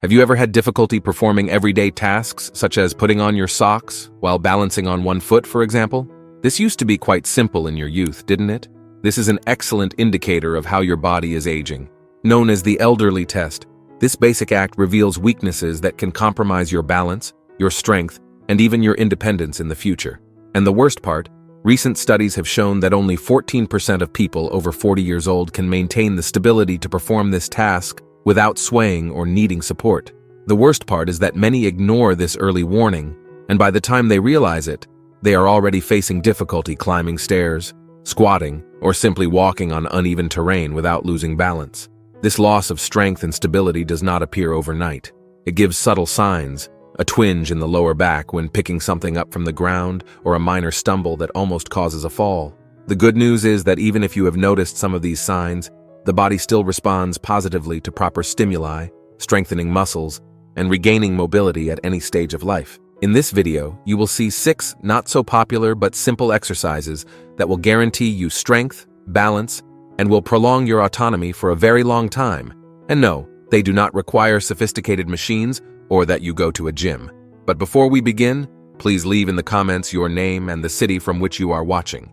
Have you ever had difficulty performing everyday tasks, such as putting on your socks while balancing on one foot, for example? This used to be quite simple in your youth, didn't it? This is an excellent indicator of how your body is aging. Known as the elderly test, this basic act reveals weaknesses that can compromise your balance, your strength, and even your independence in the future. And the worst part, recent studies have shown that only 14% of people over 40 years old can maintain the stability to perform this task without swaying or needing support. The worst part is that many ignore this early warning, and by the time they realize it, they are already facing difficulty climbing stairs, squatting, or simply walking on uneven terrain without losing balance. This loss of strength and stability does not appear overnight. It gives subtle signs, a twinge in the lower back when picking something up from the ground, or a minor stumble that almost causes a fall. The good news is that even if you have noticed some of these signs, the body still responds positively to proper stimuli, strengthening muscles, and regaining mobility at any stage of life. In this video, you will see 6 not-so-popular but simple exercises that will guarantee you strength, balance, and will prolong your autonomy for a very long time. And no, they do not require sophisticated machines or that you go to a gym. But before we begin, please leave in the comments your name and the city from which you are watching.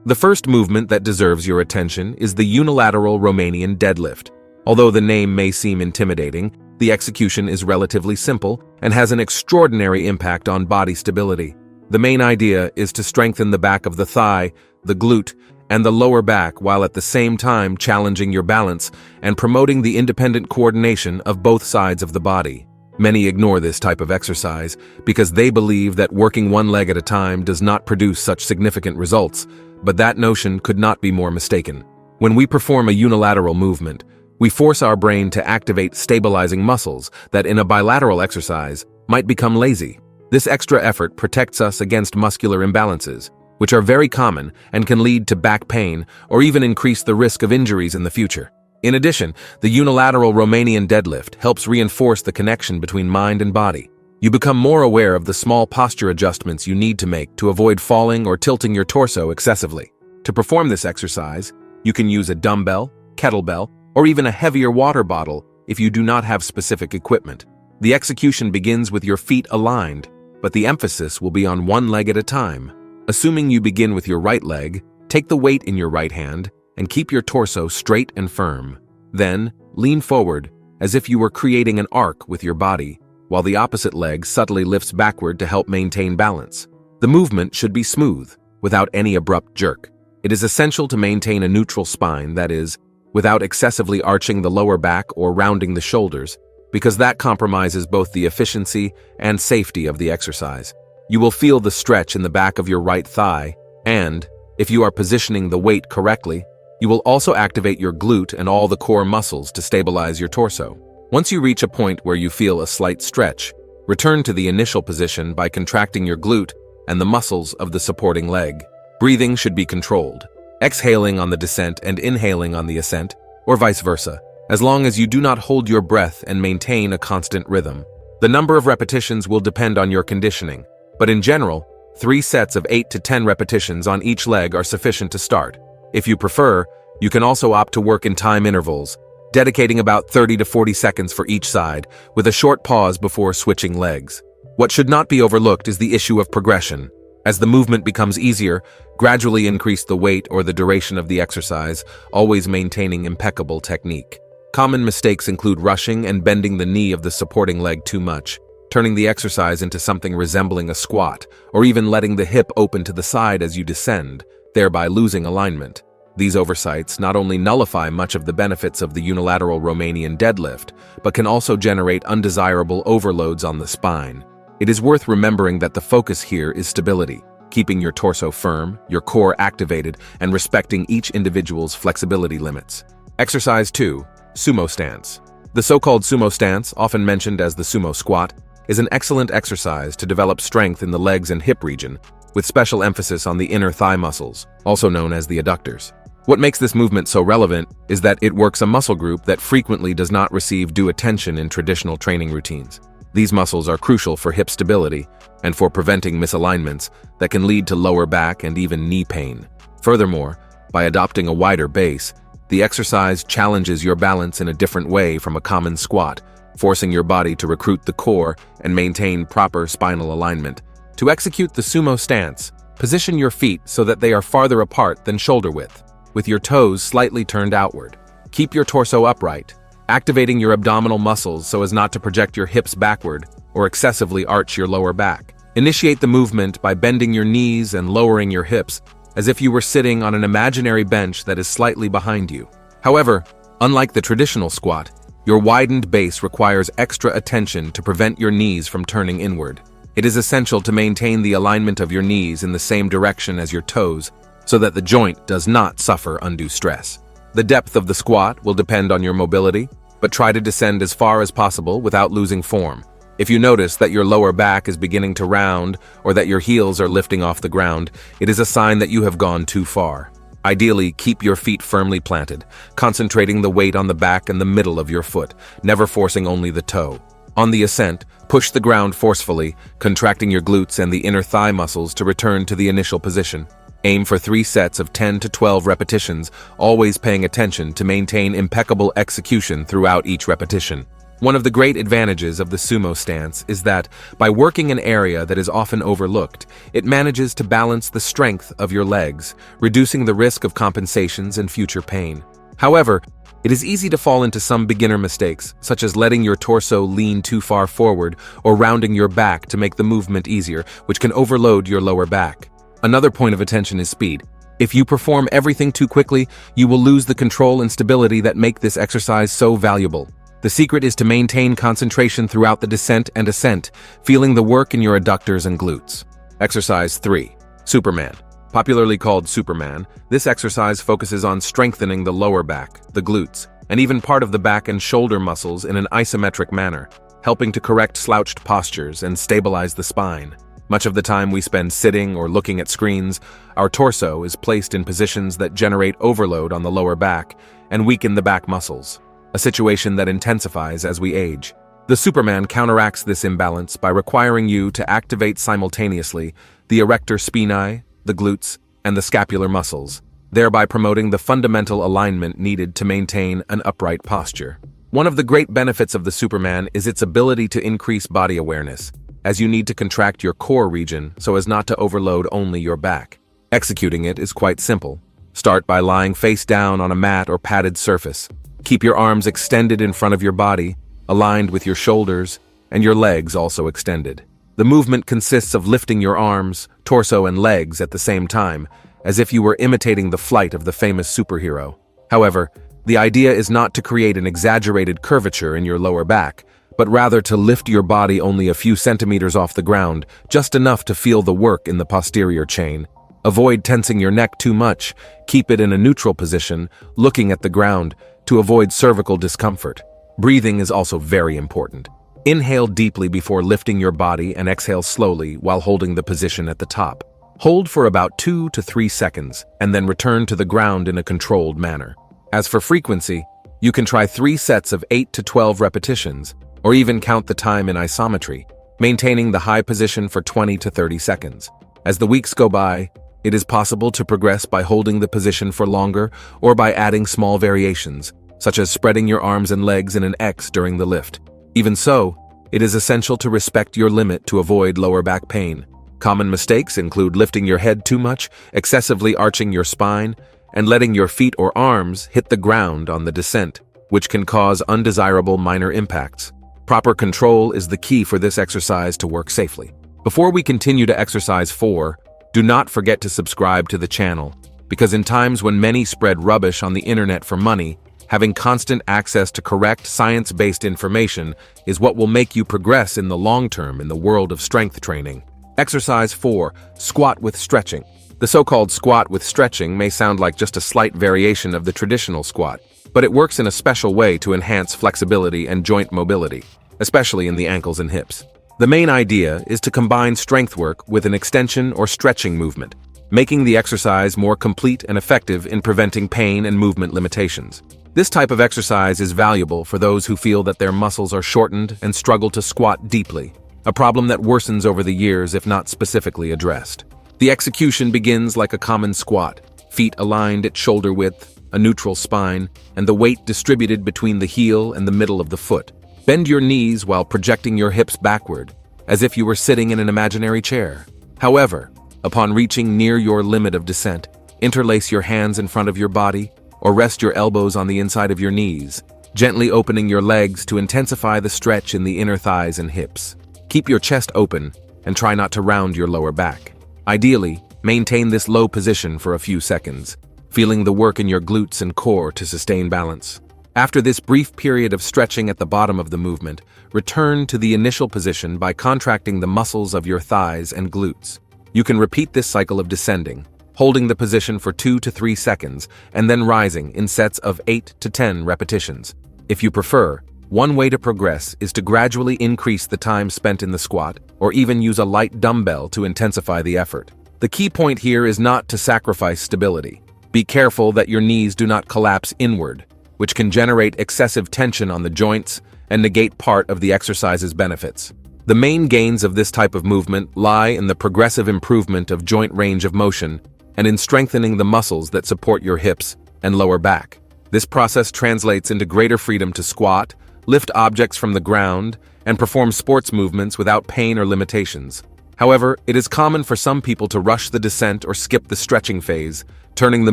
The first movement that deserves your attention is the unilateral Romanian deadlift. Although the name may seem intimidating, the execution is relatively simple and has an extraordinary impact on body stability. The main idea is to strengthen the back of the thigh, the glute, and the lower back while at the same time challenging your balance and promoting the independent coordination of both sides of the body. Many ignore this type of exercise because they believe that working one leg at a time does not produce such significant results, but that notion could not be more mistaken. When we perform a unilateral movement, we force our brain to activate stabilizing muscles that in a bilateral exercise might become lazy. This extra effort protects us against muscular imbalances, which are very common and can lead to back pain or even increase the risk of injuries in the future. In addition, the unilateral Romanian deadlift helps reinforce the connection between mind and body. You become more aware of the small posture adjustments you need to make to avoid falling or tilting your torso excessively. To perform this exercise, you can use a dumbbell, kettlebell, or even a heavier water bottle if you do not have specific equipment. The execution begins with your feet aligned, but the emphasis will be on one leg at a time. Assuming you begin with your right leg, take the weight in your right hand and keep your torso straight and firm. Then, lean forward as if you were creating an arc with your body, while the opposite leg subtly lifts backward to help maintain balance. The movement should be smooth, without any abrupt jerk. It is essential to maintain a neutral spine, that is, without excessively arching the lower back or rounding the shoulders, because that compromises both the efficiency and safety of the exercise. You will feel the stretch in the back of your right thigh, and, if you are positioning the weight correctly, you will also activate your glute and all the core muscles to stabilize your torso. Once you reach a point where you feel a slight stretch, return to the initial position by contracting your glute and the muscles of the supporting leg. Breathing should be controlled, exhaling on the descent and inhaling on the ascent, or vice versa, as long as you do not hold your breath and maintain a constant rhythm. The number of repetitions will depend on your conditioning, but in general, 3 sets of 8 to 10 repetitions on each leg are sufficient to start. If you prefer, you can also opt to work in time intervals, dedicating about 30 to 40 seconds for each side, with a short pause before switching legs. What should not be overlooked is the issue of progression. As the movement becomes easier, gradually increase the weight or the duration of the exercise, always maintaining impeccable technique. Common mistakes include rushing and bending the knee of the supporting leg too much, turning the exercise into something resembling a squat, or even letting the hip open to the side as you descend, thereby losing alignment. These oversights not only nullify much of the benefits of the unilateral Romanian deadlift, but can also generate undesirable overloads on the spine. It is worth remembering that the focus here is stability, keeping your torso firm, your core activated, and respecting each individual's flexibility limits. Exercise 2. Sumo stance. The so-called sumo stance, often mentioned as the sumo squat, is an excellent exercise to develop strength in the legs and hip region, with special emphasis on the inner thigh muscles, also known as the adductors. What makes this movement so relevant is that it works a muscle group that frequently does not receive due attention in traditional training routines. These muscles are crucial for hip stability and for preventing misalignments that can lead to lower back and even knee pain. Furthermore, by adopting a wider base, The exercise challenges your balance in a different way from a common squat, forcing your body to recruit the core and maintain proper spinal alignment. To execute the sumo stance, position your feet so that they are farther apart than shoulder width, with your toes slightly turned outward. Keep your torso upright, activating your abdominal muscles so as not to project your hips backward or excessively arch your lower back. Initiate the movement by bending your knees and lowering your hips, as if you were sitting on an imaginary bench that is slightly behind you. However, unlike the traditional squat, your widened base requires extra attention to prevent your knees from turning inward. It is essential to maintain the alignment of your knees in the same direction as your toes so that the joint does not suffer undue stress. The depth of the squat will depend on your mobility, but try to descend as far as possible without losing form. If you notice that your lower back is beginning to round or that your heels are lifting off the ground, it is a sign that you have gone too far. Ideally, keep your feet firmly planted, concentrating the weight on the back and the middle of your foot, never forcing only the toe. On the ascent, push the ground forcefully, contracting your glutes and the inner thigh muscles to return to the initial position. Aim for 3 sets of 10 to 12 repetitions, always paying attention to maintain impeccable execution throughout each repetition. One of the great advantages of the sumo stance is that, by working an area that is often overlooked, it manages to balance the strength of your legs, reducing the risk of compensations and future pain. However, it is easy to fall into some beginner mistakes, such as letting your torso lean too far forward or rounding your back to make the movement easier, which can overload your lower back. Another point of attention is speed. If you perform everything too quickly, you will lose the control and stability that make this exercise so valuable. The secret is to maintain concentration throughout the descent and ascent, feeling the work in your adductors and glutes. Exercise 3. Superman. Popularly called Superman, this exercise focuses on strengthening the lower back, the glutes, and even part of the back and shoulder muscles in an isometric manner, helping to correct slouched postures and stabilize the spine. Much of the time we spend sitting or looking at screens, our torso is placed in positions that generate overload on the lower back and weaken the back muscles, a situation that intensifies as we age. The Superman counteracts this imbalance by requiring you to activate simultaneously the erector spinae, the glutes, and the scapular muscles, thereby promoting the fundamental alignment needed to maintain an upright posture. One of the great benefits of the Superman is its ability to increase body awareness, as you need to contract your core region so as not to overload only your back. Executing it is quite simple. Start by lying face down on a mat or padded surface. Keep your arms extended in front of your body, aligned with your shoulders, and your legs also extended. The movement consists of lifting your arms, torso, and legs at the same time, as if you were imitating the flight of the famous superhero. However, the idea is not to create an exaggerated curvature in your lower back, but rather to lift your body only a few centimeters off the ground, just enough to feel the work in the posterior chain. Avoid tensing your neck too much. Keep it in a neutral position, looking at the ground, to avoid cervical discomfort. Breathing is also very important. Inhale deeply before lifting your body and exhale slowly while holding the position at the top. Hold for about 2 to 3 seconds, and then return to the ground in a controlled manner. As for frequency, you can try 3 sets of 8 to 12 repetitions, or even count the time in isometry, maintaining the high position for 20 to 30 seconds. As the weeks go by, it is possible to progress by holding the position for longer or by adding small variations, such as spreading your arms and legs in an X during the lift. Even so, it is essential to respect your limit to avoid lower back pain. Common mistakes include lifting your head too much, excessively arching your spine, and letting your feet or arms hit the ground on the descent, which can cause undesirable minor impacts. Proper control is the key for this exercise to work safely. Before we continue to exercise 4, do not forget to subscribe to the channel, because in times when many spread rubbish on the internet for money, having constant access to correct science-based information is what will make you progress in the long term in the world of strength training. Exercise 4, squat with stretching. The so-called squat with stretching may sound like just a slight variation of the traditional squat, but it works in a special way to enhance flexibility and joint mobility, especially in the ankles and hips. The main idea is to combine strength work with an extension or stretching movement, making the exercise more complete and effective in preventing pain and movement limitations. This type of exercise is valuable for those who feel that their muscles are shortened and struggle to squat deeply, a problem that worsens over the years if not specifically addressed. The execution begins like a common squat, feet aligned at shoulder width, a neutral spine, and the weight distributed between the heel and the middle of the foot. Bend your knees while projecting your hips backward, as if you were sitting in an imaginary chair. However, upon reaching near your limit of descent, interlace your hands in front of your body or rest your elbows on the inside of your knees, gently opening your legs to intensify the stretch in the inner thighs and hips. Keep your chest open and try not to round your lower back. Ideally, maintain this low position for a few seconds, feeling the work in your glutes and core to sustain balance. After this brief period of stretching at the bottom of the movement, return to the initial position by contracting the muscles of your thighs and glutes. You can repeat this cycle of descending, holding the position for 2 to 3 seconds, and then rising in sets of 8 to 10 repetitions. If you prefer, one way to progress is to gradually increase the time spent in the squat, or even use a light dumbbell to intensify the effort. The key point here is not to sacrifice stability. Be careful that your knees do not collapse inward, which can generate excessive tension on the joints and negate part of the exercise's benefits. The main gains of this type of movement lie in the progressive improvement of joint range of motion and in strengthening the muscles that support your hips and lower back. This process translates into greater freedom to squat, lift objects from the ground, and perform sports movements without pain or limitations. However, it is common for some people to rush the descent or skip the stretching phase, turning the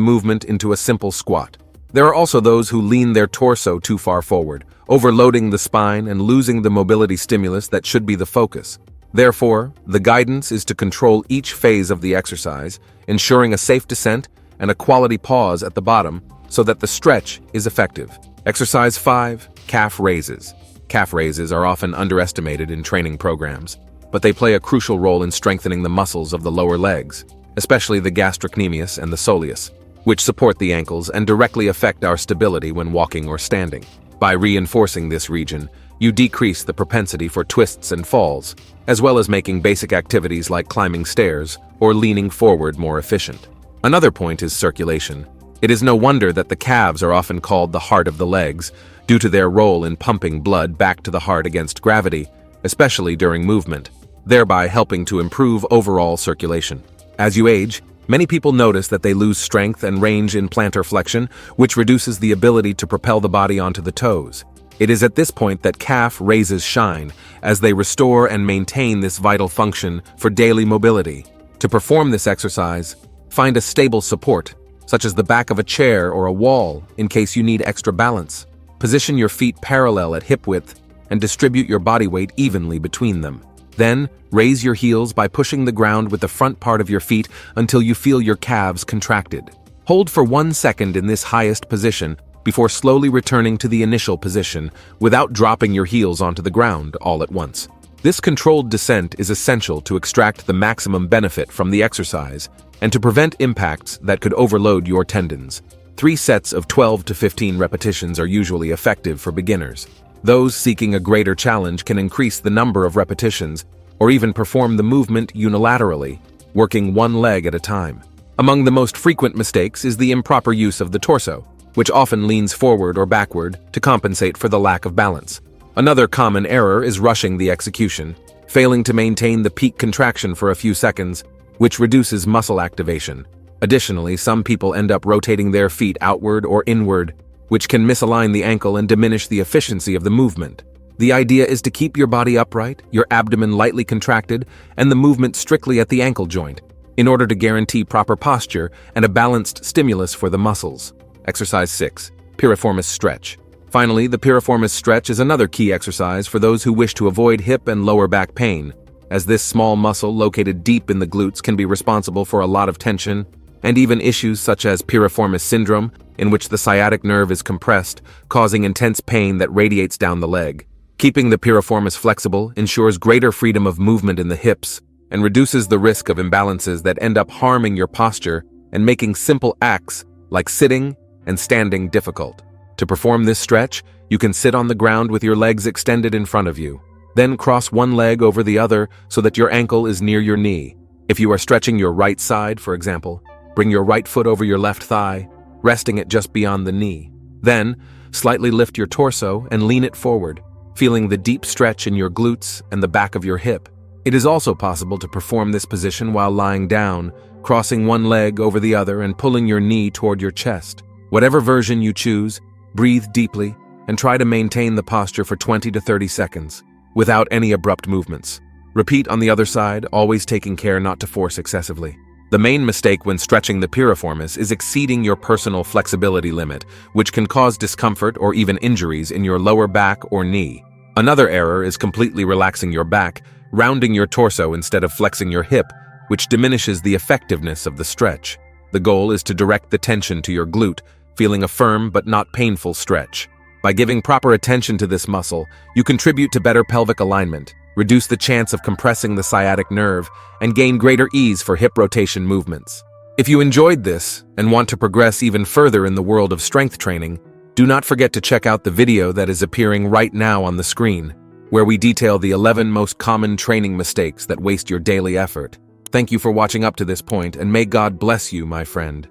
movement into a simple squat. There are also those who lean their torso too far forward, overloading the spine and losing the mobility stimulus that should be the focus. Therefore, the guidance is to control each phase of the exercise, ensuring a safe descent and a quality pause at the bottom so that the stretch is effective. Exercise 5. Calf raises. Calf raises are often underestimated in training programs, but they play a crucial role in strengthening the muscles of the lower legs, especially the gastrocnemius and the soleus, which support the ankles and directly affect our stability when walking or standing. By reinforcing this region, you decrease the propensity for twists and falls, as well as making basic activities like climbing stairs or leaning forward more efficient. Another point is circulation. It is no wonder that the calves are often called the heart of the legs, due to their role in pumping blood back to the heart against gravity, especially during movement, thereby helping to improve overall circulation. As you age, many people notice that they lose strength and range in plantar flexion, which reduces the ability to propel the body onto the toes. It is at this point that calf raises shine, as they restore and maintain this vital function for daily mobility. To perform this exercise, find a stable support, such as the back of a chair or a wall, in case you need extra balance. Position your feet parallel at hip width and distribute your body weight evenly between them. Then, raise your heels by pushing the ground with the front part of your feet until you feel your calves contracted. Hold for 1 second in this highest position before slowly returning to the initial position without dropping your heels onto the ground all at once. This controlled descent is essential to extract the maximum benefit from the exercise and to prevent impacts that could overload your tendons. 3 sets of 12 to 15 repetitions are usually effective for beginners. Those seeking a greater challenge can increase the number of repetitions or even perform the movement unilaterally, working one leg at a time. Among the most frequent mistakes is the improper use of the torso, which often leans forward or backward to compensate for the lack of balance. Another common error is rushing the execution, failing to maintain the peak contraction for a few seconds, which reduces muscle activation. Additionally, some people end up rotating their feet outward or inward, which can misalign the ankle and diminish the efficiency of the movement. The idea is to keep your body upright, your abdomen lightly contracted, and the movement strictly at the ankle joint, in order to guarantee proper posture and a balanced stimulus for the muscles. Exercise 6. Piriformis stretch. Finally, the piriformis stretch is another key exercise for those who wish to avoid hip and lower back pain, as this small muscle located deep in the glutes can be responsible for a lot of tension and even issues such as piriformis syndrome, in which the sciatic nerve is compressed, causing intense pain that radiates down the leg. Keeping the piriformis flexible ensures greater freedom of movement in the hips and reduces the risk of imbalances that end up harming your posture and making simple acts like sitting and standing difficult. To perform this stretch, you can sit on the ground with your legs extended in front of you. Then cross one leg over the other so that your ankle is near your knee. If you are stretching your right side, for example, bring your right foot over your left thigh, resting it just beyond the knee. Then, slightly lift your torso and lean it forward, feeling the deep stretch in your glutes and the back of your hip. It is also possible to perform this position while lying down, crossing one leg over the other and pulling your knee toward your chest. Whatever version you choose, breathe deeply and try to maintain the posture for 20 to 30 seconds, without any abrupt movements. Repeat on the other side, always taking care not to force excessively. The main mistake when stretching the piriformis is exceeding your personal flexibility limit, which can cause discomfort or even injuries in your lower back or knee. Another error is completely relaxing your back, rounding your torso instead of flexing your hip, which diminishes the effectiveness of the stretch. The goal is to direct the tension to your glute, feeling a firm but not painful stretch. By giving proper attention to this muscle, you contribute to better pelvic alignment, reduce the chance of compressing the sciatic nerve, and gain greater ease for hip rotation movements. If you enjoyed this and want to progress even further in the world of strength training, do not forget to check out the video that is appearing right now on the screen, where we detail the 11 most common training mistakes that waste your daily effort. Thank you for watching up to this point, and may God bless you, my friend.